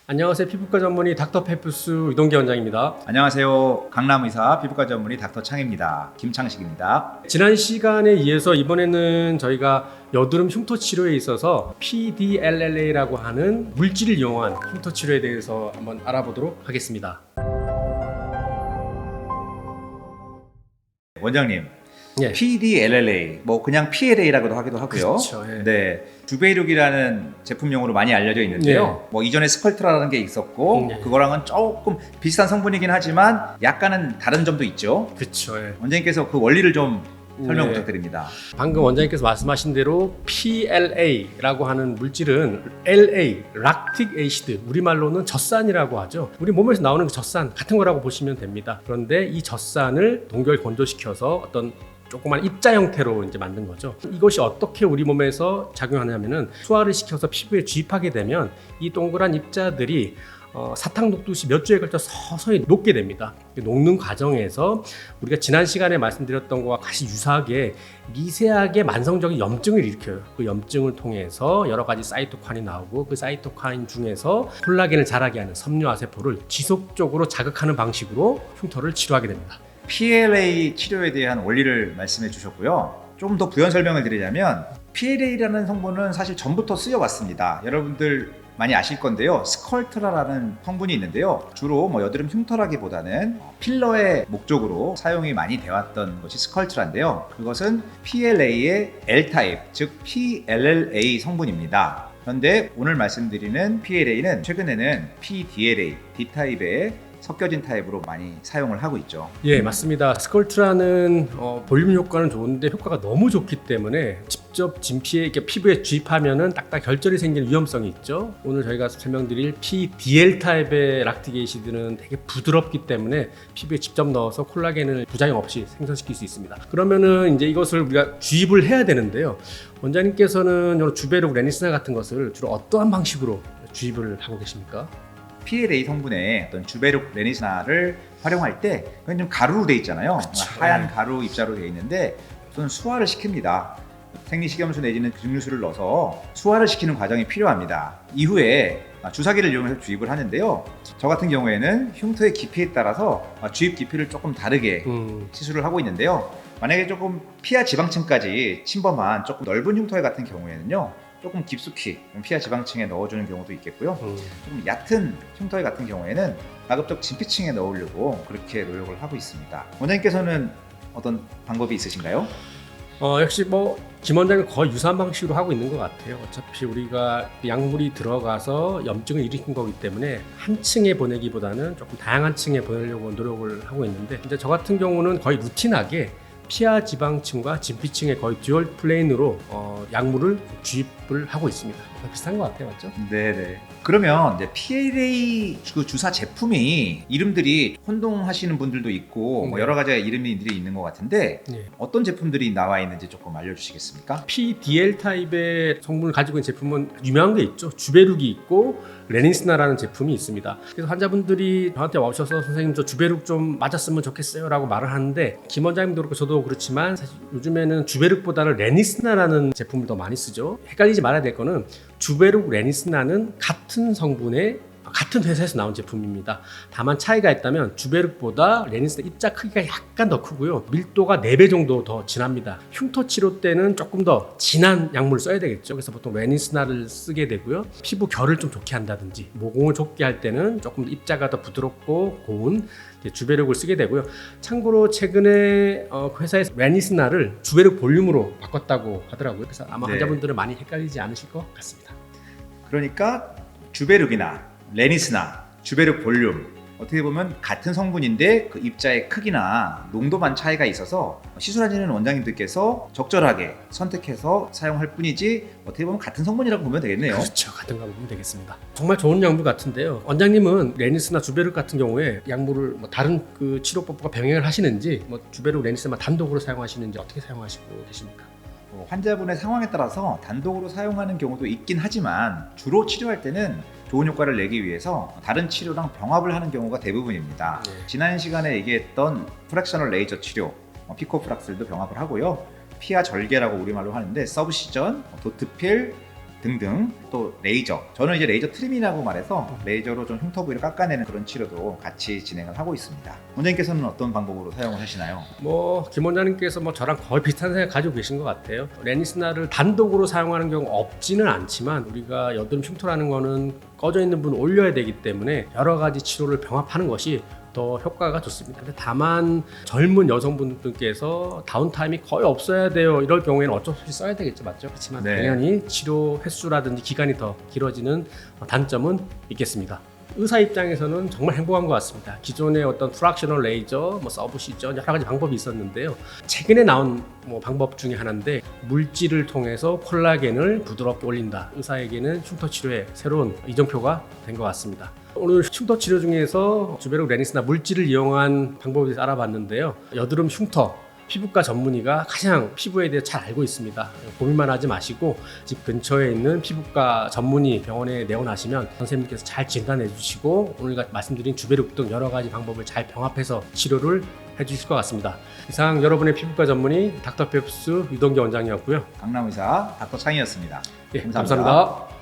안녕하세요. 피부과 전문의 닥터페프스 이동기 원장입니다. 안녕하세요. 강남의사 피부과 전문의 닥터 창입니다. 김창식입니다. 지난 시간에 이어서 이번에는 저희가 여드름 흉터 치료에 있어서 PDLLA라고 하는 물질을 이용한 흉터 치료에 대해서 한번 알아보도록 하겠습니다. 원장님, 예. PDLLA, 그냥 PLA라고도 하기도 하고요. 그렇죠. 예. 네, 주베이룩이라는 제품명으로 많이 알려져 있는데요. 이전에 스컬트라라는 게 있었고 그거랑은 조금 비슷한 성분이긴 하지만 약간은 다른 점도 있죠. 그렇죠. 예. 원장님께서 그 원리를 좀 설명 네. 부탁드립니다. 방금 원장님께서 말씀하신 대로 PLA라고 하는 물질은 LA, 락틱 애시드, 우리말로는 젖산이라고 하죠. 우리 몸에서 나오는 그 젖산 같은 거라고 보시면 됩니다. 그런데 이 젖산을 동결 건조시켜서 어떤 조그만 입자 형태로 이제 만든 거죠. 이것이 어떻게 우리 몸에서 작용하냐면은 수화를 시켜서 피부에 주입하게 되면 이 동그란 입자들이 사탕 녹듯이 몇 주에 걸쳐 서서히 녹게 됩니다. 녹는 과정에서 우리가 지난 시간에 말씀드렸던 것과 같이 유사하게 미세하게 만성적인 염증을 일으켜요. 그 염증을 통해서 여러 가지 사이토카인이 나오고 그 사이토카인 중에서 콜라겐을 자라게 하는 섬유화세포를 지속적으로 자극하는 방식으로 흉터를 치료하게 됩니다. PLA 치료에 대한 원리를 말씀해 주셨고요. 좀 더 부연 설명을 드리자면 PLA라는 성분은 사실 전부터 쓰여왔습니다. 여러분들 많이 아실 건데요. 스컬트라라는 성분이 있는데요. 주로 여드름 흉터라기보다는 필러의 목적으로 사용이 많이 되었던 것이 스컬트라인데요. 그것은 PLA의 L타입, 즉 PLLA 성분입니다. 그런데 오늘 말씀드리는 PLA는 최근에는 PDLA, D타입의 섞여진 타입으로 많이 사용을 하고 있죠. 예, 맞습니다. 스컬트라는 볼륨 효과는 좋은데 효과가 너무 좋기 때문에 직접 진피에 이렇게 피부에 주입하면은 딱딱 결절이 생기는 위험성이 있죠. 오늘 저희가 설명드릴 PDL 타입의 락틱 애시드는 되게 부드럽기 때문에 피부에 직접 넣어서 콜라겐을 부작용 없이 생성시킬 수 있습니다. 그러면은 이제 이것을 우리가 주입을 해야 되는데요. 원장님께서는 주베룩, 레니스나 같은 것을 주로 어떠한 방식으로 주입을 하고 계십니까? PLA 성분의 어떤 주베룩 레니스나를 활용할 때 그건 좀 가루로 돼 있잖아요. 그쵸. 하얀 가루 입자로 돼 있는데 우선 수화를 시킵니다. 생리식염수 내지는 증류수를 넣어서 수화를 시키는 과정이 필요합니다. 이후에 주사기를 이용해서 주입을 하는데요. 저 같은 경우에는 흉터의 깊이에 따라서 주입 깊이를 조금 다르게 시술을 하고 있는데요. 만약에 조금 피하 지방층까지 침범한 조금 넓은 흉터 같은 경우에는요. 조금 깊숙이 피하 지방층에 넣어주는 경우도 있겠고요. 조금 얕은 흉터 같은 경우에는 가급적 진피층에 넣으려고 그렇게 노력을 하고 있습니다. 원장님께서는 어떤 방법이 있으신가요? 역시 김 원장님 거의 유사한 방식으로 하고 있는 것 같아요. 어차피 우리가 약물이 들어가서 염증을 일으킨 거기 때문에 한 층에 보내기보다는 조금 다양한 층에 보내려고 노력을 하고 있는데 이제 저 같은 경우는 거의 루틴하게 피하 지방층과 진피층의 거의 듀얼 플레인으로 약물을 주입을 하고 있습니다. 비슷한 것 같아요, 맞죠? 네네. 그러면 이제 PLA 그 주사 제품이 이름들이 혼동하시는 분들도 있고 여러 가지 이름들이 있는 것 같은데 어떤 제품들이 나와 있는지 조금 알려주시겠습니까? PDL 타입의 성분을 가지고 있는 제품은 유명한 게 있죠. 주베룩이 있고 레닌스나라는 제품이 있습니다. 그래서 환자분들이 저한테 와주셔서 선생님 저 주베룩 좀 맞았으면 좋겠어요 라고 말을 하는데 김 원장님도 그렇고 저도 그렇지만 사실 요즘에는 주베룩보다는 레니스나라는 제품을 더 많이 쓰죠. 헷갈리지 말아야 될 거는 주베룩, 레니스나는 같은 성분의 같은 회사에서 나온 제품입니다. 다만 차이가 있다면 주베룩보다 레니스나 입자 크기가 약간 더 크고요. 밀도가 4배 정도 더 진합니다. 흉터 치료 때는 조금 더 진한 약물을 써야 되겠죠. 그래서 보통 레니스나를 쓰게 되고요. 피부 결을 좀 좋게 한다든지 모공을 좁게 할 때는 조금 입자가 더 부드럽고 고운 주베룩을 쓰게 되고요. 참고로 최근에 회사에서 레니스나를 주베룩 볼륨으로 바꿨다고 하더라고요. 그래서 아마 환자분들은 많이 헷갈리지 않으실 것 같습니다. 그러니까 주베룩이나 레니스나, 주베룩 볼륨 어떻게 보면 같은 성분인데 그 입자의 크기나 농도만 차이가 있어서 시술하시는 원장님들께서 적절하게 선택해서 사용할 뿐이지 어떻게 보면 같은 성분이라고 보면 되겠네요. 그렇죠. 같은 거 보면 되겠습니다. 정말 좋은 약물 같은데요. 원장님은 레니스나 주베룩 같은 경우에 약물을 다른 그 치료법과 병행을 하시는지 주베룩, 레니스나 단독으로 사용하시는지 어떻게 사용하시고 계십니까? 환자분의 상황에 따라서 단독으로 사용하는 경우도 있긴 하지만 주로 치료할 때는 좋은 효과를 내기 위해서 다른 치료랑 병합을 하는 경우가 대부분입니다. 지난 시간에 얘기했던 프랙셔널 레이저 치료, 피코프락셀도 병합을 하고요. 피하 절개라고 우리말로 하는데 서브시전, 도트필, 등등, 또 레이저, 저는 이제 레이저 트림이라고 말해서 레이저로 좀 흉터 부위를 깎아내는 그런 치료도 같이 진행을 하고 있습니다. 원장님께서는 어떤 방법으로 사용을 하시나요? 김 원장님께서 저랑 거의 비슷한 생각 가지고 계신 것 같아요. 레니스나를 단독으로 사용하는 경우가 없지는 않지만 우리가 여드름 흉터라는 거는 꺼져 있는 부분 올려야 되기 때문에 여러 가지 치료를 병합하는 것이 더 효과가 좋습니다. 근데 다만 젊은 여성분들께서 다운타임이 거의 없어야 돼요. 이럴 경우에는 어쩔 수 없이 써야 되겠죠, 맞죠? 그렇지만 네. 당연히 치료 횟수라든지 기간이 더 길어지는 단점은 있겠습니다. 의사 입장에서는 정말 행복한 것 같습니다. 기존의 어떤 프락셔널 레이저, 서브 시전 여러 가지 방법이 있었는데요. 최근에 나온 방법 중에 하나인데 물질을 통해서 콜라겐을 부드럽게 올린다. 의사에게는 흉터 치료의 새로운 이정표가 된 것 같습니다. 오늘 흉터 치료 중에서 주베룩 레니스나 물질을 이용한 방법에 대해서 알아봤는데요. 여드름 흉터 피부과 전문의가 가장 피부에 대해 잘 알고 있습니다. 고민만 하지 마시고 집 근처에 있는 피부과 전문의 병원에 내원하시면 선생님께서 잘 진단해 주시고 오늘 말씀드린 주베룩 등 여러 가지 방법을 잘 병합해서 치료를 해주실 것 같습니다. 이상 여러분의 피부과 전문의 닥터페프스 유동기 원장이었고요. 강남의사 닥터 창이었습니다. 예, 감사합니다.